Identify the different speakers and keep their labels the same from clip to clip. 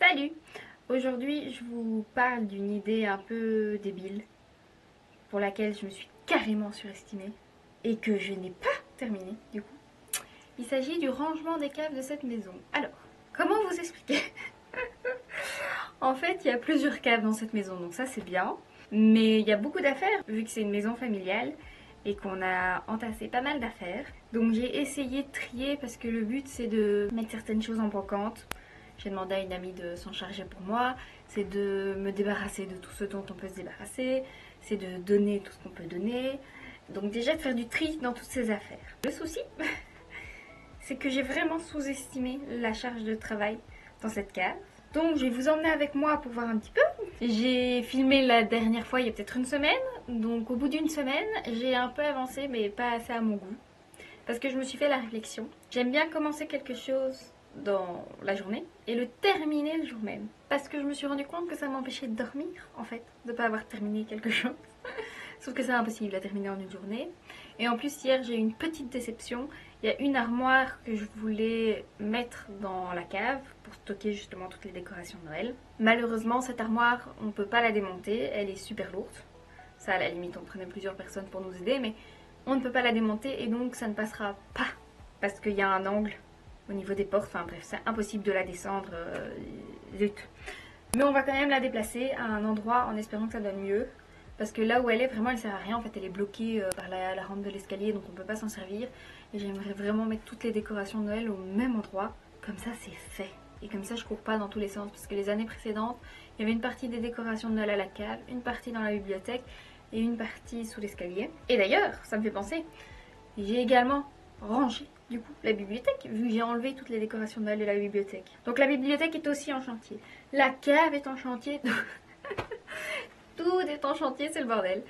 Speaker 1: Salut! Aujourd'hui, je vous parle d'une idée un peu débile pour laquelle je me suis carrément surestimée et que je n'ai pas terminée du coup. Il s'agit du rangement des caves de cette maison. Alors, comment vous expliquer? En fait, il y a plusieurs caves dans cette maison, donc ça c'est bien. Mais il y a beaucoup d'affaires, vu que c'est une maison familiale et qu'on a entassé pas mal d'affaires. Donc j'ai essayé de trier parce que le but c'est de mettre certaines choses en brocante. J'ai demandé à une amie de s'en charger pour moi. C'est de me débarrasser de tout ce dont on peut se débarrasser. C'est de donner tout ce qu'on peut donner. Donc déjà de faire du tri dans toutes ces affaires. Le souci, c'est que j'ai vraiment sous-estimé la charge de travail dans cette cave. Donc je vais vous emmener avec moi pour voir un petit peu. J'ai filmé la dernière fois il y a peut-être une semaine. Donc au bout d'une semaine, j'ai un peu avancé mais pas assez à mon goût. Parce que je me suis fait la réflexion. J'aime bien commencer quelque chose dans la journée et le terminer le jour même. Parce que je me suis rendu compte que ça m'empêchait de dormir en fait, de ne pas avoir terminé quelque chose. Sauf que c'est impossible à terminer en une journée. Et en plus hier j'ai eu une petite déception. Il y a une armoire que je voulais mettre dans la cave pour stocker justement toutes les décorations de Noël. Malheureusement cette armoire on ne peut pas la démonter, elle est super lourde. Ça à la limite on prenait plusieurs personnes pour nous aider mais on ne peut pas la démonter et donc ça ne passera pas. Parce qu'il y a un angle au niveau des portes, enfin bref c'est impossible de la descendre, zut. Mais on va quand même la déplacer à un endroit en espérant que ça donne mieux. Parce que là où elle est, vraiment elle sert à rien, en fait elle est bloquée par la rampe de l'escalier donc on ne peut pas s'en servir. Et j'aimerais vraiment mettre toutes les décorations de Noël au même endroit, comme ça c'est fait. Et comme ça je cours pas dans tous les sens parce que les années précédentes, il y avait une partie des décorations de Noël à la cave, une partie dans la bibliothèque et une partie sous l'escalier. Et d'ailleurs, ça me fait penser, j'ai également rangé du coup la bibliothèque, vu que j'ai enlevé toutes les décorations de Noël de la bibliothèque. Donc la bibliothèque est aussi en chantier. La cave est en chantier. Tout est en chantier, c'est le bordel.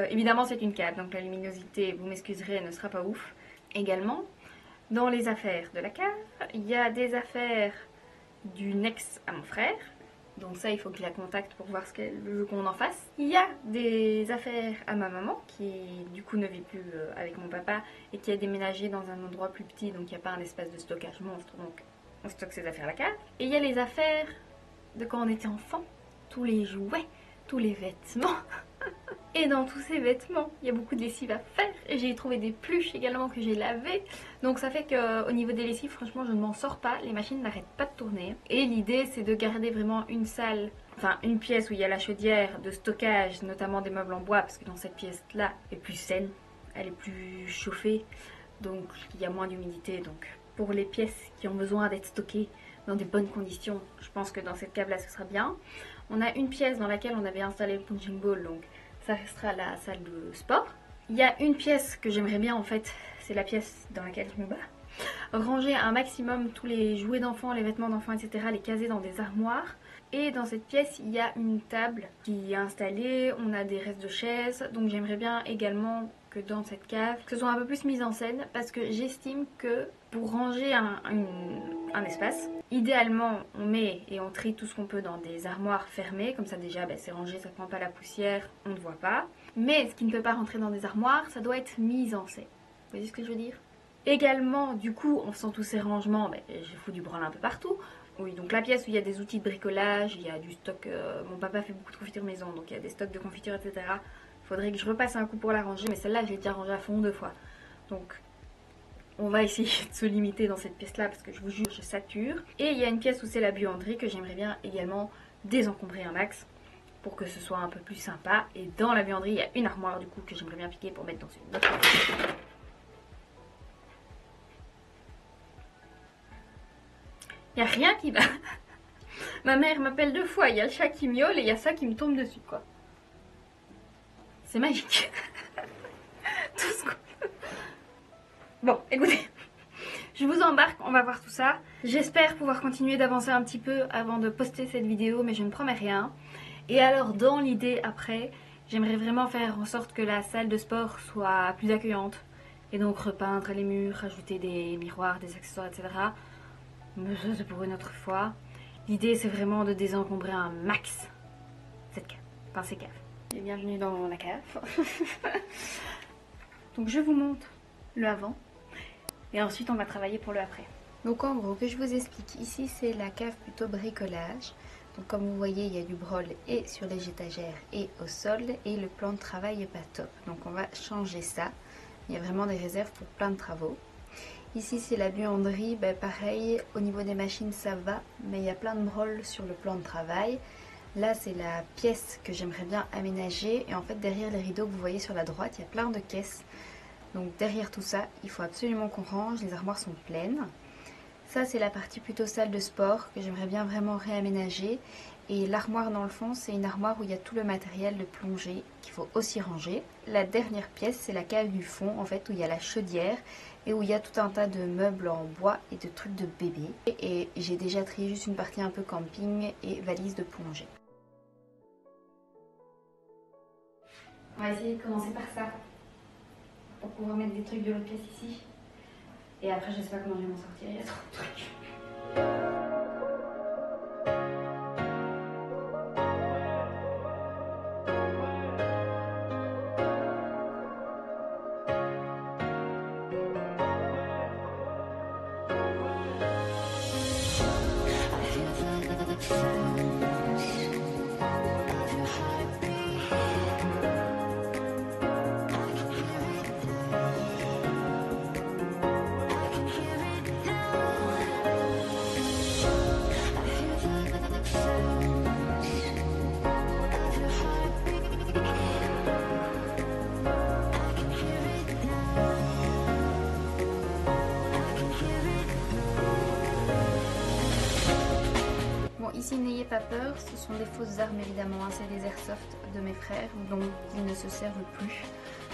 Speaker 1: Évidemment c'est une cave, donc la luminosité, vous m'excuserez, ne sera pas ouf. Également, dans les affaires de la cave, il y a des affaires d'une ex à mon frère. Donc ça, il faut que je la contacte pour voir ce qu'elle veut qu'on en fasse. Il y a des affaires à ma maman qui du coup ne vit plus avec mon papa et qui a déménagé dans un endroit plus petit, donc il n'y a pas un espace de stockage monstre, donc on stocke ses affaires à la cave. Et il y a les affaires de quand on était enfant, tous les jouets, tous les vêtements. Et dans tous ces vêtements, il y a beaucoup de lessive à faire. Et j'ai trouvé des pluches également que j'ai lavées. Donc ça fait qu'au niveau des lessives, franchement, je ne m'en sors pas. Les machines n'arrêtent pas de tourner. Et l'idée, c'est de garder vraiment une salle, enfin une pièce où il y a la chaudière de stockage, notamment des meubles en bois, parce que dans cette pièce-là, elle est plus saine, elle est plus chauffée. Donc il y a moins d'humidité. Donc pour les pièces qui ont besoin d'être stockées dans des bonnes conditions, je pense que dans cette cave-là, ce sera bien. On a une pièce dans laquelle on avait installé le punching ball, donc ça restera la salle de sport. Il y a une pièce que j'aimerais bien en fait, c'est la pièce dans laquelle je me bats. Ranger un maximum tous les jouets d'enfants, les vêtements d'enfants, etc. Les caser dans des armoires. Et dans cette pièce, il y a une table qui est installée, on a des restes de chaises. Donc j'aimerais bien également que dans cette cave, que ce soit un peu plus mise en scène. Parce que j'estime que pour ranger un espace, idéalement on met et on trie tout ce qu'on peut dans des armoires fermées. Comme ça déjà c'est rangé, ça ne prend pas la poussière, on ne voit pas. Mais ce qui ne peut pas rentrer dans des armoires, ça doit être mis en scène. Vous voyez ce que je veux dire? Également, du coup, en faisant tous ces rangements, j'ai foutu du branle un peu partout. Oui, donc la pièce où il y a des outils de bricolage, il y a du stock, mon papa fait beaucoup de confiture maison, donc il y a des stocks de confiture, etc. Il faudrait que je repasse un coup pour la ranger, mais celle-là, je l'ai déjà rangée à fond 2 fois. Donc, on va essayer de se limiter dans cette pièce-là, parce que je vous jure, je sature. Et il y a une pièce où c'est la buanderie, que j'aimerais bien également désencombrer un max, pour que ce soit un peu plus sympa. Et dans la buanderie, il y a une armoire, du coup, que j'aimerais bien piquer pour mettre dans une autre pièce. Il n'y a rien qui va. Ma mère m'appelle 2 fois, il y a le chat qui miaule et il y a ça qui me tombe dessus, quoi. C'est magique. Tout ce qu'on... Bon, écoutez, je vous embarque, on va voir tout ça. J'espère pouvoir continuer d'avancer un petit peu avant de poster cette vidéo, mais je ne promets rien. Et alors, dans l'idée après, j'aimerais vraiment faire en sorte que la salle de sport soit plus accueillante. Et donc repeindre les murs, rajouter des miroirs, des accessoires, etc. Mais ça c'est pour une autre fois. L'idée c'est vraiment de désencombrer un max cette cave, enfin ces caves. Et bienvenue dans la cave. Donc je vous montre le avant et ensuite on va travailler pour le après. Donc en gros que je vous explique, ici c'est la cave plutôt bricolage.
Speaker 2: Donc comme vous voyez, il y a du brol et sur les étagères et au sol, et le plan de travail n'est pas top. Donc on va changer ça. Il y a vraiment des réserves pour plein de travaux. Ici c'est la buanderie, pareil, au niveau des machines ça va, mais il y a plein de brol sur le plan de travail. Là c'est la pièce que j'aimerais bien aménager, et en fait derrière les rideaux que vous voyez sur la droite, il y a plein de caisses. Donc derrière tout ça, il faut absolument qu'on range, les armoires sont pleines. Ça c'est la partie plutôt salle de sport que j'aimerais bien vraiment réaménager. Et l'armoire dans le fond, c'est une armoire où il y a tout le matériel de plongée qu'il faut aussi ranger. La dernière pièce, c'est la cave du fond, en fait, où il y a la chaudière et où il y a tout un tas de meubles en bois et de trucs de bébé. Et j'ai déjà trié juste une partie un peu camping et valise de plongée.
Speaker 1: On va essayer de commencer par ça, pour pouvoir mettre des trucs de l'autre pièce ici. Et après, je sais pas comment je vais m'en sortir, il y a trop de trucs.
Speaker 2: Ici, n'ayez pas peur, ce sont des fausses armes évidemment, hein, c'est des airsoft de mes frères, donc ils ne se servent plus.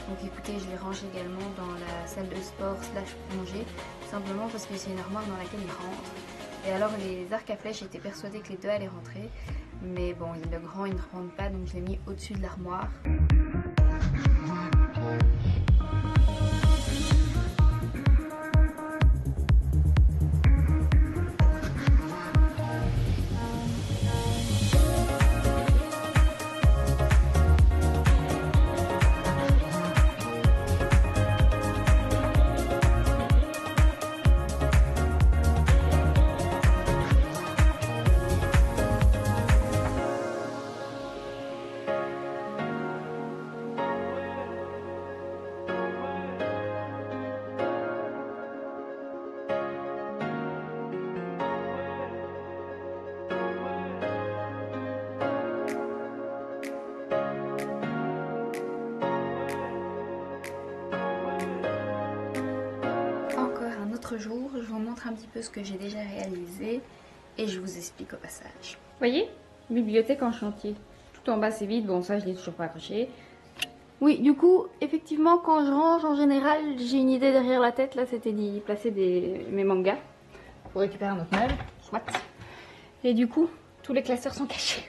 Speaker 2: Donc écoutez, je les range également dans la salle de sport / plongée, simplement parce que c'est une armoire dans laquelle ils rentrent. Et alors les arcs à flèches, j'étais persuadée que les deux allaient rentrer, mais bon, le grand il ne rentre pas, donc je l'ai mis au-dessus de l'armoire. Jour, je vous montre un petit peu ce que j'ai déjà réalisé et je vous explique au passage.
Speaker 1: Vous voyez, bibliothèque en chantier. Tout en bas c'est vide, bon ça je l'ai toujours pas accroché. Oui, du coup, effectivement, quand je range en général, j'ai une idée derrière la tête. Là, c'était d'y placer mes mangas pour récupérer un autre meuble, soit. Et du coup, tous les classeurs sont cachés.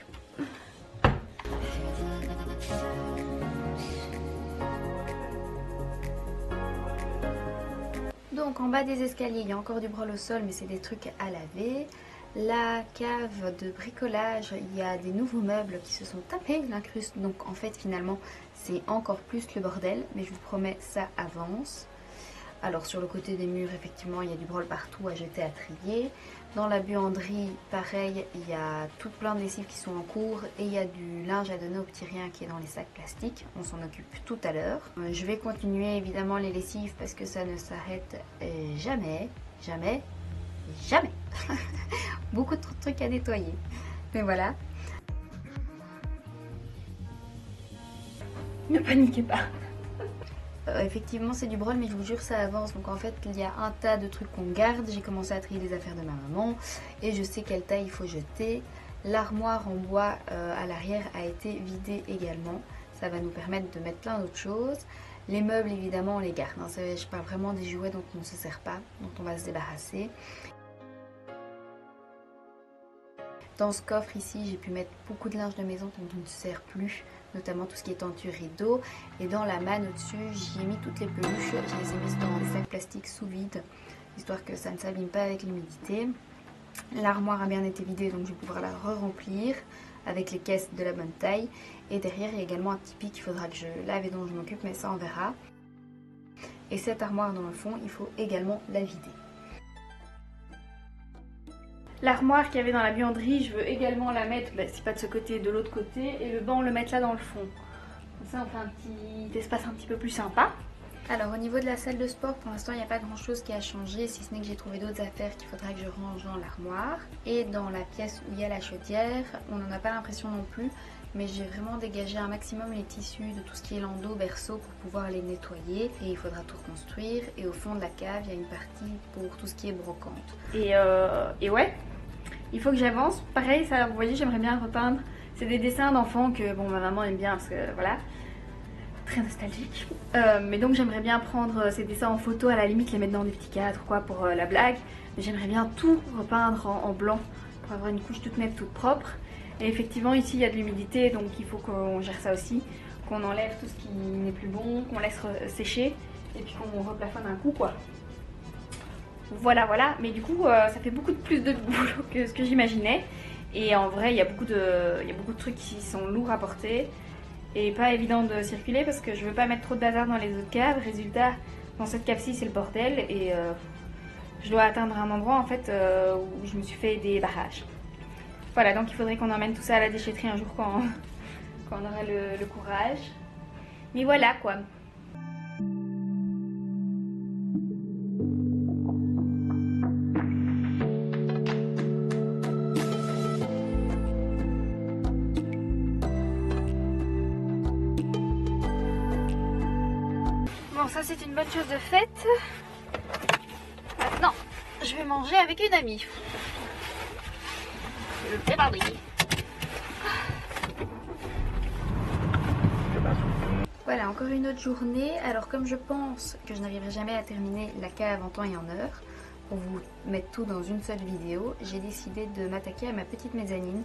Speaker 2: Donc en bas des escaliers, il y a encore du brol au sol, mais c'est des trucs à laver. La cave de bricolage, il y a des nouveaux meubles qui se sont tapés l'incruste. Donc en fait finalement c'est encore plus le bordel, mais je vous promets ça avance. Alors sur le côté des murs, effectivement, il y a du brol partout à jeter, à trier. Dans la buanderie, pareil, il y a tout plein de lessives qui sont en cours et il y a du linge à donner aux petits riens qui est dans les sacs plastiques. On s'en occupe tout à l'heure. Je vais continuer évidemment les lessives parce que ça ne s'arrête jamais, jamais, jamais. Beaucoup trop de trucs à nettoyer. Mais voilà.
Speaker 1: Ne paniquez pas.
Speaker 2: Effectivement c'est du brol, mais je vous jure ça avance. Donc en fait il y a un tas de trucs qu'on garde. J'ai commencé à trier les affaires de ma maman et je sais quelle taille il faut jeter. L'armoire en bois à l'arrière a été vidée également. Ça va nous permettre de mettre plein d'autres choses. Les meubles évidemment on les garde, hein. Je parle vraiment des jouets dont on ne se sert pas, dont on va se débarrasser. Dans ce coffre ici, j'ai pu mettre beaucoup de linge de maison dont on ne se sert plus, notamment tout ce qui est tenture, rideau. Et dans la manne au-dessus, j'y ai mis toutes les peluches. Je les ai mises dans des sacs plastiques sous vide, histoire que ça ne s'abîme pas avec l'humidité. L'armoire a bien été vidée, donc je vais pouvoir la re-remplir avec les caisses de la bonne taille. Et derrière, il y a également un tipi qu'il faudra que je lave et dont je m'occupe, mais ça on verra. Et cette armoire dans le fond, il faut également la vider.
Speaker 1: L'armoire qu'il y avait dans la buanderie, je veux également la mettre, si pas de ce côté, de l'autre côté. Et le banc, le mettre là dans le fond. Comme ça, on fait un petit espace un petit peu plus sympa.
Speaker 2: Alors au niveau de la salle de sport, pour l'instant il n'y a pas grand chose qui a changé, si ce n'est que j'ai trouvé d'autres affaires qu'il faudra que je range dans l'armoire. Et dans la pièce où il y a la chaudière, on n'en a pas l'impression non plus, mais j'ai vraiment dégagé un maximum les tissus de tout ce qui est landau, berceau pour pouvoir les nettoyer. Et il faudra tout reconstruire. Et au fond de la cave, il y a une partie pour tout ce qui est brocante.
Speaker 1: Et ouais, il faut que j'avance. Pareil, ça, vous voyez, j'aimerais bien repeindre. C'est des dessins d'enfants que bon, ma maman aime bien parce que voilà. Très nostalgique. Mais donc j'aimerais bien prendre ces dessins en photo, à la limite les mettre dans des petits cadres quoi pour la blague. Mais j'aimerais bien tout repeindre en blanc pour avoir une couche toute nette, toute propre. Et effectivement ici il y a de l'humidité donc il faut qu'on gère ça aussi. Qu'on enlève tout ce qui n'est plus bon, qu'on laisse sécher et puis qu'on replafonne un coup quoi. Voilà voilà, mais du coup ça fait beaucoup plus de boulot que ce que j'imaginais. Et en vrai il y a beaucoup de trucs qui sont lourds à porter. Et pas évident de circuler parce que je veux pas mettre trop de bazar dans les autres caves. Résultat, dans cette cave-ci c'est le bordel et je dois atteindre un endroit en fait où je me suis fait des barrages. Voilà, donc il faudrait qu'on emmène tout ça à la déchetterie un jour quand on aura le courage. Mais voilà quoi. Bon, ça c'est une bonne chose de faite. Maintenant, je vais manger avec une amie. C'est parti.
Speaker 2: Voilà, encore une autre journée. Alors comme je pense que je n'arriverai jamais à terminer la cave en temps et en heure, pour vous mettre tout dans une seule vidéo, j'ai décidé de m'attaquer à ma petite mezzanine.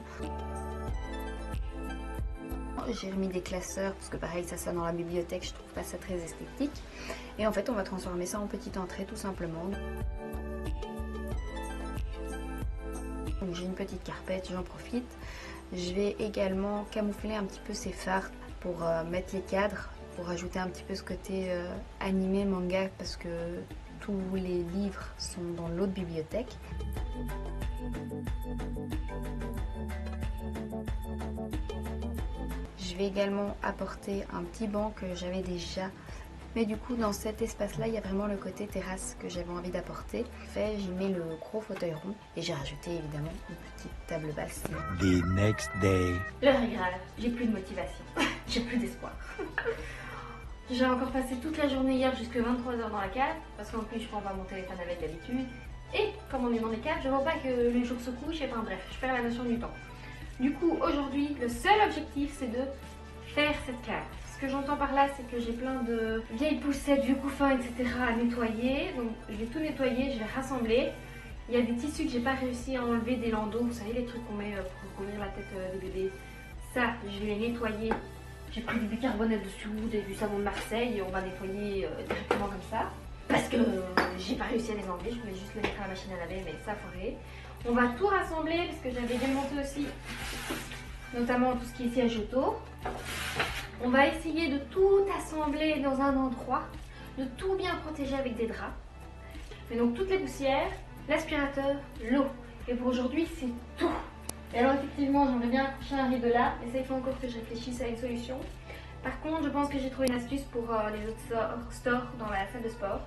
Speaker 2: J'ai remis des classeurs parce que pareil ça dans la bibliothèque, je trouve pas ça très esthétique. Et en fait on va transformer ça en petite entrée tout simplement. Donc j'ai une petite carpette, j'en profite. Je vais également camoufler un petit peu ces phares pour mettre les cadres, pour ajouter un petit peu ce côté animé manga parce que tous les livres sont dans l'autre bibliothèque. Je vais également apporter un petit banc que j'avais déjà. Mais du coup, dans cet espace-là, il y a vraiment le côté terrasse que j'avais envie d'apporter. J'y mets le gros fauteuil rond et j'ai rajouté évidemment une petite table basse.
Speaker 3: The next day.
Speaker 1: L'heure est grave, j'ai plus de motivation, j'ai plus d'espoir. J'ai encore passé toute la journée hier jusqu'à 23h dans la cave parce qu'en plus je prends pas mon téléphone avec d'habitude. Et comme on est dans les caves, je vois pas que le jour se couche et enfin bref, je perds la notion du temps. Du coup, aujourd'hui, le seul objectif, c'est de faire cette cave. Ce que j'entends par là, c'est que j'ai plein de vieilles poussettes, vieux couffins, etc. à nettoyer. Donc, je vais tout nettoyer, je vais rassembler. Il y a des tissus que j'ai pas réussi à enlever des landaux. Vous savez, les trucs qu'on met pour couvrir la tête des bébés. Ça, je vais les nettoyer. J'ai pris du bicarbonate dessous, du savon de Marseille. On va nettoyer directement comme ça. Parce que j'ai pas réussi à les enlever. Je voulais juste les mettre à la machine à laver, mais ça foiré. On va tout rassembler parce que j'avais démonté aussi, notamment tout ce qui est siège auto. On va essayer de tout assembler dans un endroit, de tout bien protéger avec des draps. Mais donc toutes les poussières, l'aspirateur, l'eau. Et pour aujourd'hui, c'est tout. Et alors effectivement, j'aimerais bien accrocher un rideau là, mais ça il faut encore que je réfléchisse à une solution. Par contre, je pense que j'ai trouvé une astuce pour les autres stores dans la salle de sport.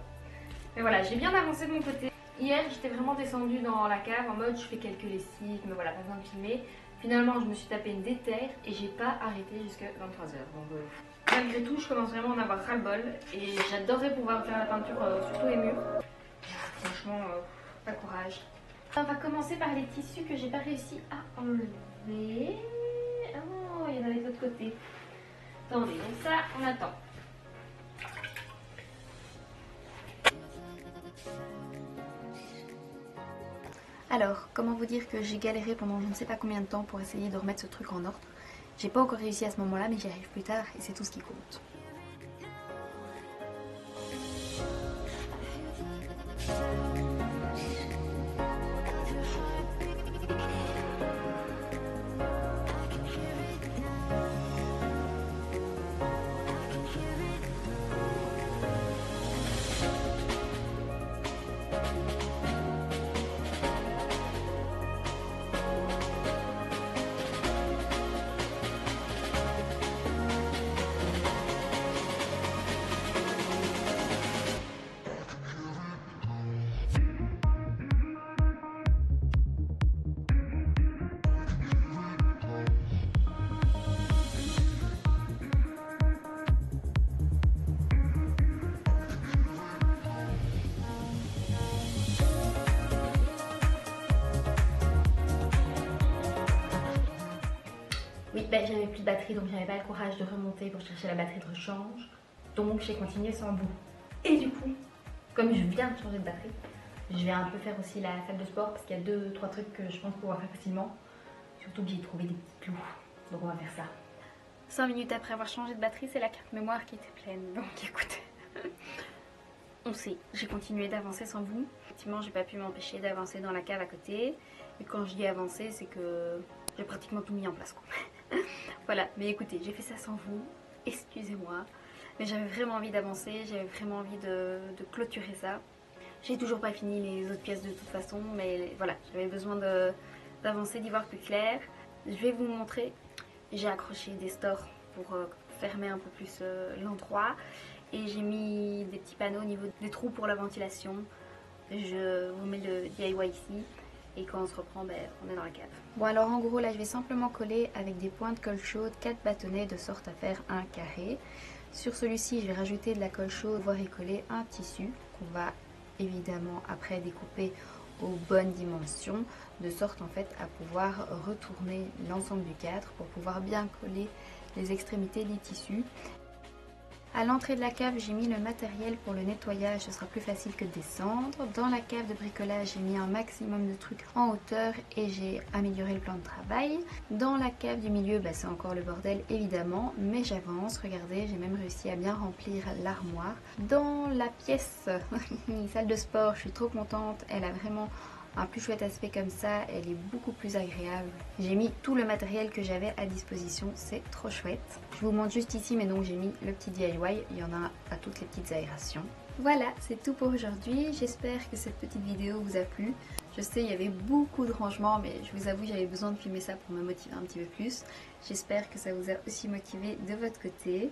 Speaker 1: Mais voilà, j'ai bien avancé de mon côté. Hier, j'étais vraiment descendue dans la cave en mode je fais quelques lessives, mais voilà, pas besoin de filmer. Finalement, je me suis tapé une déterre et j'ai pas arrêté jusqu'à 23h. Donc, malgré tout, je commence vraiment à en avoir ras-le-bol et j'adorerais pouvoir faire la peinture sur tous les murs. Franchement, pas courage. On va commencer par les tissus que j'ai pas réussi à enlever. Oh, il y en avait de l'autre côté. Attendez, donc ça, on attend.
Speaker 2: Alors, comment vous dire que j'ai galéré pendant je ne sais pas combien de temps pour essayer de remettre ce truc en ordre. J'ai pas encore réussi à ce moment-là, mais j'y arrive plus tard et c'est tout ce qui compte.
Speaker 1: ben, j'avais plus de batterie, donc j'avais pas le courage de remonter pour chercher la batterie de rechange. Donc j'ai continué sans vous. Et du coup, comme je viens de changer de batterie, je vais un peu faire aussi la salle de sport parce qu'il y a 2-3 trucs que je pense pouvoir faire facilement. Surtout que j'ai trouvé des petits clous. Donc on va faire ça. 5 minutes après avoir changé de batterie, c'est la carte mémoire qui était pleine. Donc écoutez, on sait, j'ai continué d'avancer sans vous. Effectivement, j'ai pas pu m'empêcher d'avancer dans la cave à côté. Et quand je dis avancer, c'est que j'ai pratiquement tout mis en place, quoi. Voilà, mais écoutez, j'ai fait ça sans vous. Excusez-moi. Mais j'avais vraiment envie d'avancer, j'avais vraiment envie de clôturer ça. J'ai toujours pas fini les autres pièces de toute façon, mais voilà, j'avais besoin d'avancer, d'y voir plus clair. Je vais vous montrer. J'ai accroché des stores pour fermer un peu plus l'endroit. Et j'ai mis des petits panneaux au niveau des trous pour la ventilation. Je vous mets le DIY ici. Et quand on se reprend, ben, on est dans la cave.
Speaker 2: Bon alors en gros là je vais simplement coller avec des points de colle chaude 4 bâtonnets de sorte à faire un carré. Sur celui-ci je vais rajouter de la colle chaude, voire y coller un tissu qu'on va évidemment après découper aux bonnes dimensions, de sorte en fait à pouvoir retourner l'ensemble du cadre pour pouvoir bien coller les extrémités des tissus. À l'entrée de la cave, j'ai mis le matériel pour le nettoyage, ce sera plus facile que de descendre. Dans la cave de bricolage, j'ai mis un maximum de trucs en hauteur et j'ai amélioré le plan de travail. Dans la cave du milieu, bah, c'est encore le bordel évidemment, mais j'avance. Regardez, j'ai même réussi à bien remplir l'armoire. Dans la pièce, salle de sport, je suis trop contente, elle a vraiment un plus chouette aspect comme ça, elle est beaucoup plus agréable. J'ai mis tout le matériel que j'avais à disposition, c'est trop chouette. Je vous montre juste ici, mais donc j'ai mis le petit DIY, il y en a à toutes les petites aérations. Voilà, c'est tout pour aujourd'hui. J'espère que cette petite vidéo vous a plu. Je sais, il y avait beaucoup de rangements, mais je vous avoue, j'avais besoin de filmer ça pour me motiver un petit peu plus. J'espère que ça vous a aussi motivé de votre côté.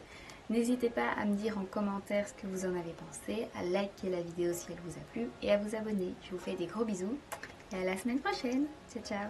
Speaker 2: N'hésitez pas à me dire en commentaire ce que vous en avez pensé, à liker la vidéo si elle vous a plu et à vous abonner. Je vous fais des gros bisous et à la semaine prochaine. Ciao ciao.